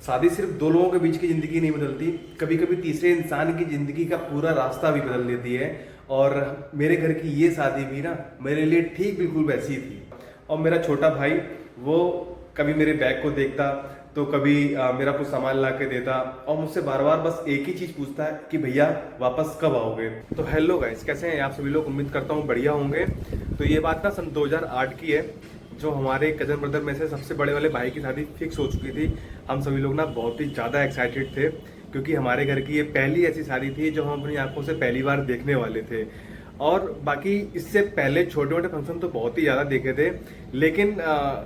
शादी सिर्फ दो लोगों के बीच की ज़िंदगी नहीं बदलती, कभी कभी तीसरे इंसान की ज़िंदगी का पूरा रास्ता भी बदल देती है। और मेरे घर की ये शादी भी ना मेरे लिए ठीक बिल्कुल वैसी ही थी। और मेरा छोटा भाई वो कभी मेरे बैग को देखता तो कभी मेरा कुछ सामान ला के देता और मुझसे बार बार बस एक ही चीज़ पूछता है कि भैया वापस कब आओगे। तो हेलो गाइस, कैसे हैं आप सभी लोग? उम्मीद करता हूँ बढ़िया होंगे। तो ये बात ना सन 2008 की है, जो हमारे कजन ब्रदर में से सबसे बड़े वाले भाई की शादी फिक्स हो चुकी थी। हम सभी लोग ना बहुत ही ज़्यादा एक्साइटेड थे क्योंकि हमारे घर की ये पहली ऐसी शादी थी जो हम अपनी आंखों से पहली बार देखने वाले थे। और बाकी इससे पहले छोटे मोटे फंक्शन तो बहुत ही ज़्यादा देखे थे, लेकिन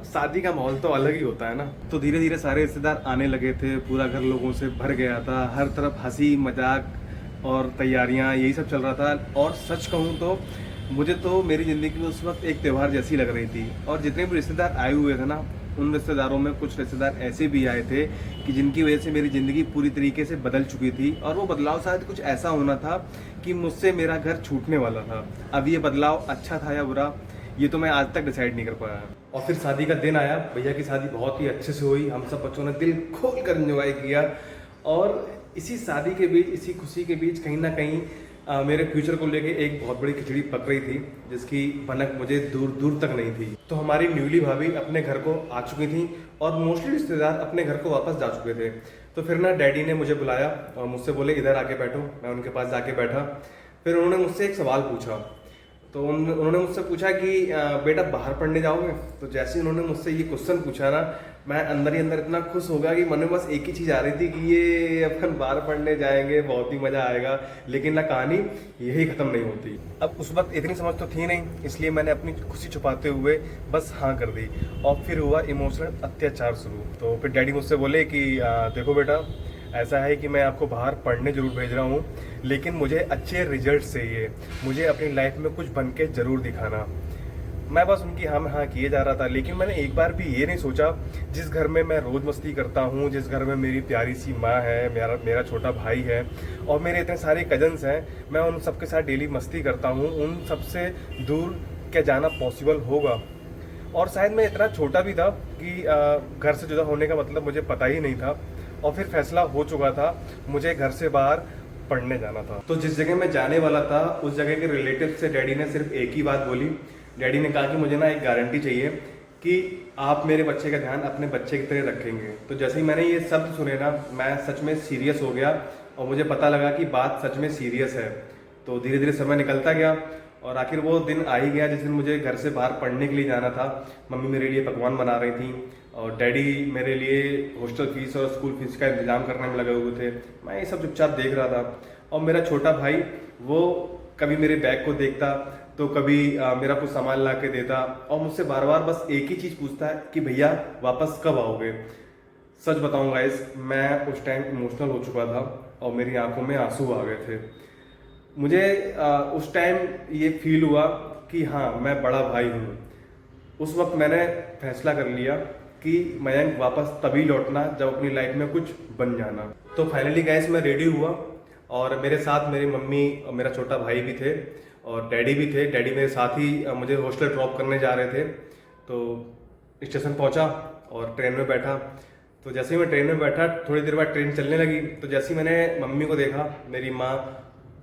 शादी का माहौल तो अलग ही होता है ना। तो धीरे धीरे सारे रिश्तेदार आने लगे थे, पूरा घर लोगों से भर गया था, हर तरफ हंसी मजाक और तैयारियां यही सब चल रहा था। और सच कहूँ तो मुझे तो मेरी ज़िंदगी में उस वक्त एक त्यौहार जैसी लग रही थी। और जितने भी रिश्तेदार आए हुए थे ना, उन रिश्तेदारों में कुछ रिश्तेदार ऐसे भी आए थे कि जिनकी वजह से मेरी ज़िंदगी पूरी तरीके से बदल चुकी थी। और वो बदलाव शायद कुछ ऐसा होना था कि मुझसे मेरा घर छूटने वाला था। अब ये बदलाव अच्छा था या बुरा, ये तो मैं आज तक डिसाइड नहीं कर पाया। और फिर शादी का दिन आया, भैया की शादी बहुत ही अच्छे से हुई, हम सब बच्चों ने दिल खोल कर एंजॉय किया। और इसी शादी के बीच, इसी खुशी के बीच कहीं ना कहीं मेरे फ्यूचर को लेके एक बहुत बड़ी खिचड़ी पक रही थी, जिसकी भनक मुझे दूर दूर तक नहीं थी। तो हमारी न्यूली भाभी अपने घर को आ चुकी थी और मोस्टली रिश्तेदार अपने घर को वापस जा चुके थे। तो फिर ना डैडी ने मुझे बुलाया और मुझसे बोले इधर आके बैठो। मैं उनके पास जाके बैठा। फिर उन्होंने मुझसे एक सवाल पूछा। तो उन्होंने मुझसे पूछा कि बेटा बाहर पढ़ने जाओगे? तो जैसे ही उन्होंने मुझसे ये क्वेश्चन पूछा ना, मैं अंदर ही अंदर इतना खुश हो गया कि मन में बस एक ही चीज़ आ रही थी कि ये अपन बाहर पढ़ने जाएंगे, बहुत ही मज़ा आएगा। लेकिन ना कहानी यही ख़त्म नहीं होती। अब उस वक्त इतनी समझ तो थी नहीं, इसलिए मैंने अपनी खुशी छुपाते हुए बस हाँ कर दी। और फिर हुआ इमोशनल अत्याचार शुरू। तो फिर डैडी मुझसे बोले कि देखो बेटा, ऐसा है कि मैं आपको बाहर पढ़ने ज़रूर भेज रहा हूँ, लेकिन मुझे अच्छे रिजल्ट चाहिए, मुझे अपनी लाइफ में कुछ बन के ज़रूर दिखाना। मैं बस उनकी हाँ में हाँ किए जा रहा था, लेकिन मैंने एक बार भी ये नहीं सोचा जिस घर में मैं रोज़ मस्ती करता हूँ, जिस घर में मेरी प्यारी सी माँ है, मेरा छोटा भाई है और मेरे इतने सारे कजन्स हैं, मैं उन सबके साथ डेली मस्ती करता हूँ, उन सबसे दूर क्या जाना पॉसिबल होगा? और शायद मैं इतना छोटा भी था कि घर से जुदा होने का मतलब मुझे पता ही नहीं था। और फिर फैसला हो चुका था, मुझे घर से बाहर पढ़ने जाना था। तो जिस जगह मैं जाने वाला था, उस जगह के रिलेटिव से डैडी ने सिर्फ एक ही बात बोली। डैडी ने कहा कि मुझे ना एक गारंटी चाहिए कि आप मेरे बच्चे का ध्यान अपने बच्चे की तरह रखेंगे। तो जैसे ही मैंने ये शब्द सुने ना, मैं सच में सीरियस हो गया और मुझे पता लगा कि बात सच में सीरियस है। तो धीरे धीरे समय निकलता गया और आखिर वो दिन आ ही गया जिस दिन मुझे घर से बाहर पढ़ने के लिए जाना था। मम्मी मेरे लिए पकवान बना रही थी और डैडी मेरे लिए हॉस्टल फीस और स्कूल फीस का इंतजाम करने में लगे हुए थे। मैं ये सब चुपचाप देख रहा था। और मेरा छोटा भाई वो कभी मेरे बैग को देखता तो कभी मेरा कुछ सामान ला के देता और मुझसे बार बार बस एक ही चीज़ पूछता है कि भैया वापस कब आओगे। सच बताऊँ गाइस, मैं उस टाइम इमोशनल हो चुका था और मेरी आंखों में आंसू आ गए थे। मुझे उस टाइम ये फील हुआ कि हाँ, मैं बड़ा भाई हूँ। उस वक्त मैंने फैसला कर लिया कि मयंक वापस तभी लौटना जब अपनी लाइफ में कुछ बन जाना। तो फाइनली गाइस मैं रेडी हुआ और मेरे साथ मेरी मम्मी और मेरा छोटा भाई भी थे और डैडी भी थे। डैडी मेरे साथ ही मुझे हॉस्टल ड्रॉप करने जा रहे थे। तो स्टेशन पहुंचा और ट्रेन में बैठा। तो जैसे ही मैं ट्रेन में बैठा, थोड़ी देर बाद ट्रेन चलने लगी। तो जैसे ही मैंने मम्मी को देखा, मेरी माँ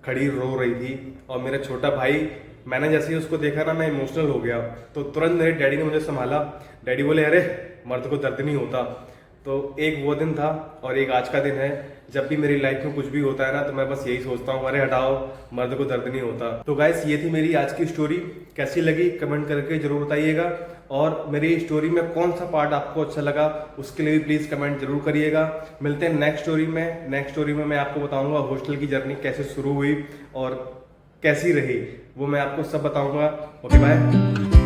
खड़ी रो रही थी और मेरा छोटा भाई, मैंने जैसे ही उसको देखा ना, मैं इमोशनल हो गया। तो तुरंत मेरे डैडी ने मुझे संभाला। डैडी बोले अरे मर्द को दर्द नहीं होता। तो एक वो दिन था और एक आज का दिन है। जब भी मेरी लाइफ में कुछ भी होता है ना, तो मैं बस यही सोचता हूँ, अरे हटाओ, मर्द को दर्द नहीं होता। तो गाइस, ये थी मेरी आज की स्टोरी। कैसी लगी कमेंट करके जरूर बताइएगा। और मेरी स्टोरी में कौन सा पार्ट आपको अच्छा लगा, उसके लिए भी प्लीज़ कमेंट जरूर करिएगा। मिलते हैं नेक्स्ट स्टोरी में। नेक्स्ट स्टोरी में मैं आपको बताऊंगा हॉस्टल की जर्नी कैसे शुरू हुई और कैसी रही, वो मैं आपको सब बताऊंगा। Okay bye.